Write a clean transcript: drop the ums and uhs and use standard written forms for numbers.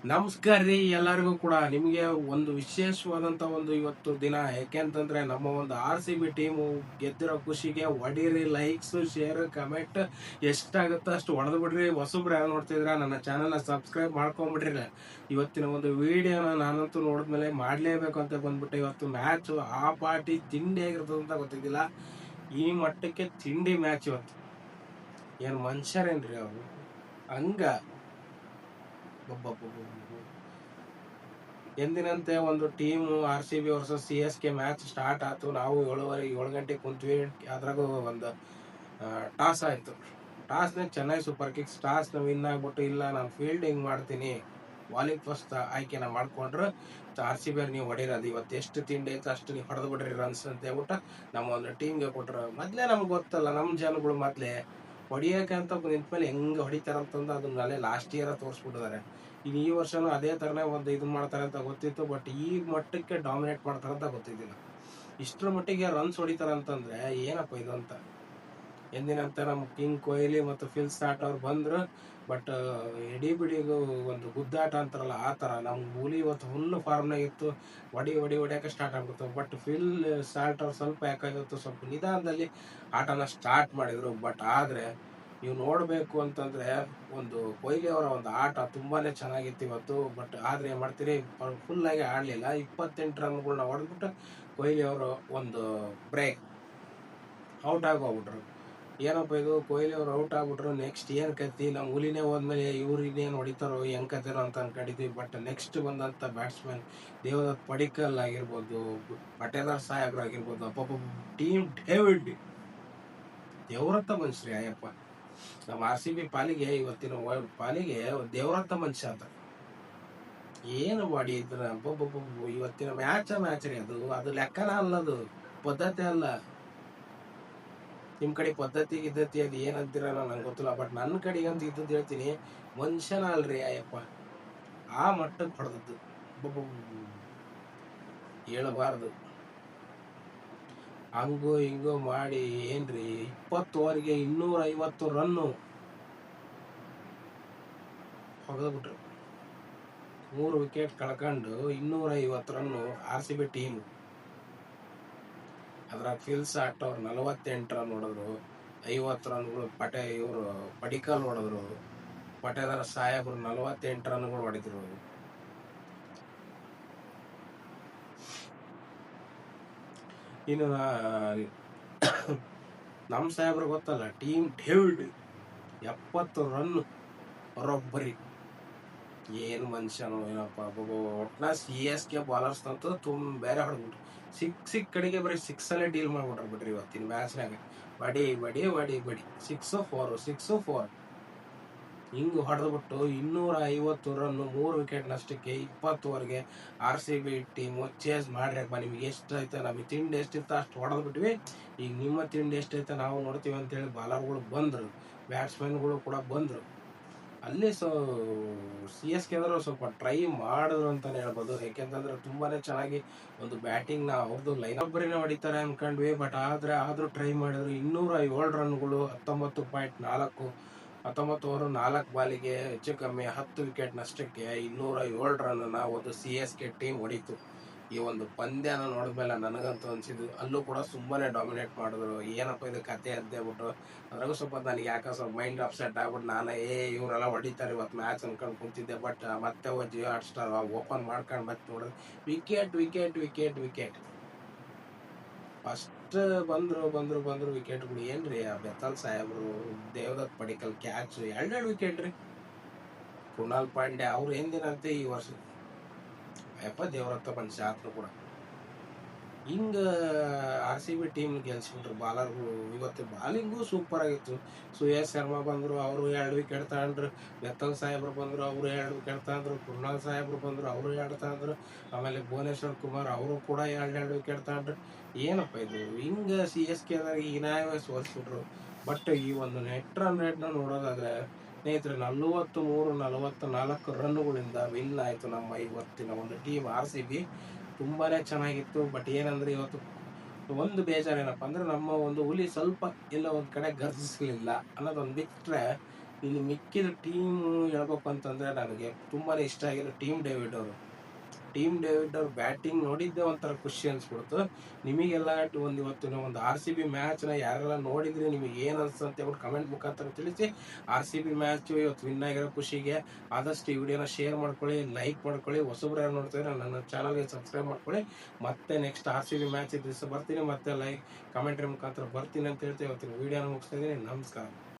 ನಮಸ್ಕಾರ ರೀ ಎಲ್ಲರಿಗೂ ಕೂಡ. ನಿಮಗೆ ಒಂದು ವಿಶೇಷವಾದಂಥ ಒಂದು ಇವತ್ತು ದಿನ. ಯಾಕೆಂತಂದ್ರೆ ನಮ್ಮ ಒಂದು RCB ಟೀಮು ಗೆದ್ದಿರೋ ಖುಷಿಗೆ ಹೊಡೀರಿ, ಲೈಕ್ಸ್, ಶೇರ್, ಕಮೆಂಟ್ ಎಷ್ಟಾಗುತ್ತೋ ಅಷ್ಟು ಹೊಡೆದು ಬಿಡ್ರಿ. ಹೊಸಬ್ರು ಯಾರು ನೋಡ್ತಿದ್ರ ನನ್ನ ಚಾನಲ್ನ ಸಬ್ಸ್ಕ್ರೈಬ್ ಮಾಡ್ಕೊಂಬಿಡ್ರಿ. ಇವತ್ತಿನ ಒಂದು ವಿಡಿಯೋನ ನಾನಂತೂ ನೋಡಿದ್ಮೇಲೆ ಮಾಡಲೇಬೇಕು ಅಂತ ಬಂದ್ಬಿಟ್ಟೆ. ಇವತ್ತು ಮ್ಯಾಚು ಆ ಪಾರ್ಟಿ ತಿಂಡಿ ಆಗಿರ್ತದೆ ಅಂತ ಗೊತ್ತಿದ್ದಿಲ್ಲ. ಈ ಮಟ್ಟಕ್ಕೆ ತಿಂಡಿ ಮ್ಯಾಚ್ ಇವತ್ತು. ಏನು ಮನುಷ್ಯರೇನ್ರಿ ಅವರು ಹಂಗ. ಎಂದಿನಂತೆ ಒಂದು team RCB versus CSK match start ಆಯ್ತು. ನಾವು 7 ಗಂಟೆಗೆ ಕುಂತ್ವಿ. ಅದ್ರಾಗೂ ಒಂದು ಟಾಸ್ ಆಯಿತು. ಟಾಸ್ನ ಚೆನ್ನೈ ಸೂಪರ್ ಕಿಂಗ್ಸ್ ಟಾಸ್ನ ವಿನ್ ಆಗ್ಬಿಟ್ಟು, ಇಲ್ಲ ನಾನು ಫೀಲ್ಡಿಂಗ್ ಮಾಡ್ತೀನಿ, ಬಾಲಿಂಗ್ ಫಸ್ಟ್ ಆಯ್ಕೆನ ಮಾಡ್ಕೊಂಡ್ರು. RCB ನೀವು ಹೊಡಿರೋದು ಇವತ್ತು ಎಷ್ಟು ತಿಂಡಿ ಐತೆ ಅಷ್ಟು ನೀವು ಹೊಡೆದು ಬಿಡ್ರಿ ರನ್ಸ್ ಅಂತ ಹೇಳ್ಬಿಟ್ಟು ನಮ್ಮ ಒಂದು ಟೀಮ್ಗೆ ಕೊಟ್ಟರು. ಮೊದಲೇ ನಮ್ಗೆ ಗೊತ್ತಲ್ಲ, ನಮ್ಮ ಜನಗಳು ಮೊದಲೇ ಹೊಡಿಯೋಕ್ಕಂತ ನಿಂತ್ಮೇಲೆ ಹೆಂಗೆ ಹೊಡಿತಾರಂತಂದು ಅದನ್ನ ಅಲ್ಲೇ ಲಾಸ್ಟ್ ಇಯರ್ ತೋರಿಸ್ಬಿಟ್ಟಿದ್ದಾರೆ. ಈಗ ಈ ವರ್ಷನೂ ಅದೇ ಥರನೇ ಒಂದು ಇದು ಮಾಡ್ತಾರೆ ಅಂತ ಗೊತ್ತಿತ್ತು. ಬಟ್ ಈ ಮಟ್ಟಕ್ಕೆ ಡಾಮಿನೇಟ್ ಮಾಡ್ತಾರೆ ಅಂತ ಗೊತ್ತಿದ್ದಿಲ್ಲ. ಇಷ್ಟರ ಮಟ್ಟಿಗೆ ರನ್ಸ್ ಹೊಡಿತಾರೆ ಅಂತಂದ್ರೆ ಏನಪ್ಪ ಇದು ಅಂತ. ಎಂದಿನಂತೆ ನಮ್ಮ ಕಿಂಗ್ ಕೊಹ್ಲಿ ಮತ್ತು ಫಿಲ್ ಸ್ಟಾರ್ಟ್ ಅವ್ರು ಬಂದರು. ಬಟ್ ಎಡಿ ಬಿಡಿಗೂ ಒಂದು ಗುದ್ದಾಟ ಅಂತಾರಲ್ಲ ಆ ಥರ ನಮ್ಮ ಹುಲಿ ಇವತ್ತು ಫುಲ್ ಫಾರ್ಮ್ನಾಗ ಇತ್ತು. ಹೊಡಿಯೋಕೆ ಸ್ಟಾರ್ಟ್ ಆಗ್ಬಿಡ್ತು. ಬಟ್ ಫಿಲ್ ಸ್ಟಾರ್ಟ್ ಅವ್ರು ಸ್ವಲ್ಪ ಯಾಕಾಗಿತ್ತು, ಸ್ವಲ್ಪ ನಿಧಾನದಲ್ಲಿ ಆಟನ ಸ್ಟಾರ್ಟ್ ಮಾಡಿದರು. ಬಟ್ ಆದರೆ ನೀವು ನೋಡಬೇಕು ಅಂತಂದರೆ ಒಂದು ಕೊಹ್ಲಿ ಅವರ ಒಂದು ಆಟ ತುಂಬಾ ಚೆನ್ನಾಗಿತ್ತು ಇವತ್ತು. ಬಟ್ ಆದರೆ ಏನು ಮಾಡ್ತೀರಿ, ಫುಲ್ಲಾಗಿ ಆಡಲಿಲ್ಲ. 28 ರನ್ಗಳನ್ನ ಹೊಡೆದ್ಬಿಟ್ಟು ಕೊಹ್ಲಿ ಅವರು ಒಂದು ಬ್ರೇಕ್ ಔಟ್ ಆಗೋಗ್ಬಿಟ್ರು. ಏನಪ್ಪ ಇದು, ಕೊಹ್ಲಿ ಅವ್ರು ಔಟ್ ಆಗ್ಬಿಟ್ರು. ನೆಕ್ಸ್ಟ್ ಏನು ಕತ್ತಿ, ನಮ್ಮ ಹುಲಿನೇ ಹೋದ್ಮೇಲೆ ಇವ್ರು ಇನ್ನೇನು ಹೊಡಿತಾರೋ ಹೆಂಗೆ ಕತ್ತಿರೋ ಅಂತ ಅನ್ಕೊಂಡಿದ್ವಿ. ಬಟ್ ನೆಕ್ಸ್ಟ್ ಬಂದಂಥ ಬ್ಯಾಟ್ಸ್ಮನ್ ದೇವದತ್ ಪಡಿಕ್ಕಲ್ ಆಗಿರ್ಬೋದು, ಪಟೇದಾರ್ ಸಾಹೇಬ್ರು ಆಗಿರ್ಬೋದು, ಅಪ್ಪ ಟೀಮ್ ಡೇವಿಡ್ ದೇವ್ರಂತ ಮನುಷ್ಯರಿ ಅಯ್ಯಪ್ಪ. ನಮ್ಮ RCB ಪಾಲಿಗೆ ಇವತ್ತಿನ ಪಾಲಿಗೆ ದೇವ್ರಂತ ಮನುಷ್ಯ ಅಂತ. ಏನು ಬಾಡಿ ಇದ್ರ ಇವತ್ತಿನ ಮ್ಯಾಚ್ ರೀ ಅದು ಲೆಕ್ಕನ ಅಲ್ಲದು, ಪದ್ಧತಿ ಅಲ್ಲ. ನಿಮ್ಮ ಕಡೆ ಪದ್ಧತಿ ಗಿದ್ದತಿ ಅದು ಏನಂತೀರ ನಂಗೆ ಗೊತ್ತಿಲ್ಲ. ಬಟ್ ನನ್ನ ಕಡೆಗಂತ ಇದ್ದದ್ದು ಹೇಳ್ತೀನಿ, ಮನುಷ್ಯನ ಅಲ್ರಿ ಅಯ್ಯಪ್ಪ. ಆ ಮಟ್ಟಕ್ಕೆ ಹೊಡೆದದ್ದು ಹೇಳಬಾರ್ದು. ಹಂಗು ಹಿಂಗು ಮಾಡಿ ಏನ್ರಿ 20 ಓವರ್ಗೆ 250 ರನ್ನು ಹೊಡೆದ್ಬಿಟ್ರು. 3 ವಿಕೆಟ್ ಕಳ್ಕೊಂಡು 250 ರನ್ನು RCB ಟೀಮು. ಅದ್ರಾಗ ಫಿಲ್ ಸಾಟ್ ಅವ್ರು 48 ರನ್ ಹೊಡೆದ್ರು. 50 ರನ್ಗಳು ಇವರು ಪಡಿಕಲ್ ಹೊಡೆದ್ರು. ಪಟೇದಾರ ಸಾಹೇಬ್ರು 48 ರನ್ಗಳು ಹೊಡೆದ್ರು. ಇನ್ನು ನಮ್ಮ ಸಾಹೇಬ್ರು ಗೊತ್ತಲ್ಲ, ಟೀಮ್ ಡೇವಿಡ್ 70 ರನ್ ಬರೋಬ್ಬರಿ. ಏನು ಮನುಷ್ಯನು ಏನಪ್ಪ. ಒಟ್ನ CSK ಬಾಲರ್ಸ್ ಅಂತೂ ಬೇರೆ ಹೊಡೆದ್ಬಿಟ್ರು. ಸಿಕ್ ಕಡೆಗೆ ಬರೀ 6 ಡೀಲ್ ಮಾಡ್ಬಿಟ್ರು ಬಿಡ್ರಿ ಇವತ್ತಿನ ಮ್ಯಾಚ್ನಾಗ. ಬಡಿ 6-4 ಹಿಂಗೆ ಹೊಡೆದ್ಬಿಟ್ಟು 250 ರನ್ನು 3 ವಿಕೆಟ್ ನಷ್ಟಕ್ಕೆ 20 ಓವರ್ಗೆ RCB ಟೀಮು ಚೇಸ್ ಮಾಡ್ರಪ್ಪ. ನಿಮ್ಗೆ ಎಷ್ಟೈತೆ, ನಮಗೆ ತಿಂಡಿ ಎಷ್ಟಿತ್ತು ಅಷ್ಟು ಹೊಡೆದ್ಬಿಟ್ವಿ. ಈಗ ನಿಮ್ಮ ತಿಂಡಿ ಎಷ್ಟೈತೆ ನಾವು ನೋಡ್ತೀವಿ ಅಂತೇಳಿ ಬಾಲರ್ಗಳು ಬಂದರು, ಬ್ಯಾಟ್ಸ್ಮನ್ಗಳು ಕೂಡ ಬಂದರು. ಅಲ್ಲಿ CSK ಅಂದ್ರೆ ಸ್ವಲ್ಪ ಟ್ರೈ ಮಾಡಿದ್ರು ಅಂತಲೇ ಹೇಳ್ಬೋದು. ಯಾಕೆಂತಂದ್ರೆ ತುಂಬಾ ಚೆನ್ನಾಗಿ ಒಂದು ಬ್ಯಾಟಿಂಗ್ನ ಅವ್ರದ್ದು ಲೈನ್ ಒಬ್ಬರಿನೇ ಹೊಡಿತಾರೆ ಅಂದ್ಕೊಂಡ್ವಿ. ಬಟ್ ಆದರೂ ಟ್ರೈ ಮಾಡಿದ್ರು. 207 ರನ್ಗಳು 19.4 19 ಓವರ್ 4 ಬಾಲಿಗೆ ಹೆಚ್ಚು ಕಮ್ಮಿ 10 ವಿಕೆಟ್ ನಷ್ಟಕ್ಕೆ 207 ರನ್ನ ಒಂದು CSK ಟೀಮ್ ಹೊಡಿತು. ಈ ಒಂದು ಪಂದ್ಯನ ನೋಡಿದ್ಮೇಲೆ ನನಗಂತೂ ಅನಿಸಿದ್ದು, ಅಲ್ಲೂ ಕೂಡ ಸುಮ್ಮನೆ ಡಾಮಿನೇಟ್ ಮಾಡಿದ್ರು. ಏನಪ್ಪ ಇದು ಕತೆ ಅಂತ ಹೇಳ್ಬಿಟ್ಟು ಅದ್ರಾಗೂ ಸ್ವಲ್ಪ ನನಗೆ ಯಾಕೆ ಸ್ವಲ್ಪ ಮೈಂಡ್ ಅಪ್ಸೆಟ್ ಆಗ್ಬಿಟ್ಟು ನಾನು ಇವರೆಲ್ಲ ಹೊಡಿತಾರೆ ಇವತ್ತು ಮ್ಯಾಚ್ ಅನ್ಕೊಂಡು ಕುಂತಿದ್ದೆ. ಬಟ್ ಮತ್ತೆ ಜಿಯೋ ಹಾಟ್ಸ್ಟಾರ್ ಓಪನ್ ಮಾಡ್ಕೊಂಡು ಮತ್ತೆ ನೋಡಿದ್ರೆ ವಿಕೆಟ್ ಫಸ್ಟ್ ಬಂದ್ರು ವಿಕೆಟ್ಗಳು. ಏನ್ರಿ ಆ ಬೆತ್ತಲ್ ಸಾಹೇಬ್ರು, ದೇವದತ್ ಪಡಿಕಲ್ ಕ್ಯಾಚ್ 2 ವಿಕೆಟ್ ರೀ. ಕೃಣಾಲ್ ಪಾಂಡ್ಯ ಅವ್ರು ಎಂದಿನಂತೆ ಈ ವರ್ಷ ಅಯ್ಯಪ್ಪ ದೇವ್ರತ್ತ ಮನುಷ್ಯ ಆತ್ಮ ಕೂಡ. ಹಿಂಗೆ RCB ಟೀಮ್ ಗೆಲ್ಸಿಬಿಟ್ರು ಬಾಲರ್ಗಳು. ಇವತ್ತು ಬಾಲಿಂಗು ಸೂಪರ್ ಆಗಿತ್ತು. ಸುಯೇಶ್ ಶರ್ಮಾ ಬಂದರು, ಅವರು 2 ವಿಕೆಟ್ ತಗೊಂಡ್ರು. ಬೆತ್ತಲ್ ಸಾಹೇಬ್ರು ಬಂದರು, ಅವರು 2 ವಿಕೆಟ್ ತಗೊಂಡ್ರು. ಕೃಣಾಲ್ ಸಾಹೇಬ್ರು ಬಂದರು, ಅವರು 2 ತಗೊಂಡ್ರು. ಆಮೇಲೆ ಭುವನೇಶ್ವರ್ ಕುಮಾರ್ ಅವರು ಕೂಡ 2 ವಿಕೆಟ್ ತಗೊಂಡ್ರು. ಏನಪ್ಪ ಇದು ಹಿಂಗೆ CSKದಾಗ ಹೀನಾಯ ಸೋಲಿಸ್ಬಿಟ್ರು. ಬಟ್ ಈ ಒಂದು ನೆಟ್ ರನ್ ರೇಟ್ನ ನೋಡೋದಾದ್ರೆ ಸ್ನೇಹಿತರೆ 43-44 ರನ್ನುಗಳಿಂದ ವಿನ್ ಆಯಿತು ನಮ್ಮ ಇವತ್ತಿನ ಒಂದು ಟೀಮ್ RCB. ತುಂಬಾ ಚೆನ್ನಾಗಿತ್ತು. ಬಟ್ ಏನಂದರೆ ಇವತ್ತು ಒಂದು ಬೇಜಾರೇನಪ್ಪ ಅಂದರೆ ನಮ್ಮ ಒಂದು ಹುಲಿ ಸ್ವಲ್ಪ ಎಲ್ಲ ಒಂದು ಕಡೆ ಗರ್ಜಿಸಲಿಲ್ಲ ಅನ್ನೋದೊಂದು ಬಿಟ್ಟರೆ ಇಲ್ಲಿ ಮಿಕ್ಕಿದ ಟೀಮು ಹೇಳ್ಬೇಕು ಅಂತಂದ್ರೆ ನನಗೆ ತುಂಬಾನೇ ಇಷ್ಟ ಆಗಿರೋ ಟೀಮ್ ಡೇವಿಡ್ ಅವರು. ಟೀಮ್ ಡೇವಿಡ್ ಅವ್ರ ಬ್ಯಾಟಿಂಗ್ ನೋಡಿದ್ದೆ ಒಂಥರ ಖುಷಿ ಅನ್ಸ್ಬಿಡ್ತು. ನಿಮಗೆಲ್ಲ ಇವತ್ತಿನ ಒಂದು RCB ಮ್ಯಾಚ್ನ ಯಾರೆಲ್ಲ ನೋಡಿದ್ರಿ, ನಿಮಗೆ ಏನು ಅನ್ಸ್ತು ಅಂತ ಹೇಳ್ಬಿಟ್ಟು ಕಮೆಂಟ್ ಮುಖಾಂತರ ತಿಳಿಸಿ. RCB ಮ್ಯಾಚ್ ಇವತ್ತು ವಿನ್ ಆಗಿರೋ ಖುಷಿಗೆ ಆದಷ್ಟು ಈ ವಿಡಿಯೋನ ಶೇರ್ ಮಾಡ್ಕೊಳ್ಳಿ, ಲೈಕ್ ಮಾಡ್ಕೊಳ್ಳಿ. ಹೊಸಬ್ರು ಯಾರು ನೋಡ್ತಿದ್ರೆ ನನ್ನ ಚಾನಲ್ಗೆ ಸಬ್ಸ್ಕ್ರೈಬ್ ಮಾಡ್ಕೊಳ್ಳಿ. ಮತ್ತೆ ನೆಕ್ಸ್ಟ್ RCB ಮ್ಯಾಚ್ ದಿವಸ ಬರ್ತೀನಿ, ಮತ್ತೆ ಲೈಕ್ ಕಮೆಂಟ್ರಿ ಮುಖಾಂತರ ಬರ್ತೀನಿ ಅಂತ ಹೇಳ್ತೀವಿ. ಇವತ್ತಿನ ವಿಡಿಯೋನ ಮುಗಿಸ್ತಾ ಇದ್ದೀನಿ. ನಮಸ್ಕಾರ.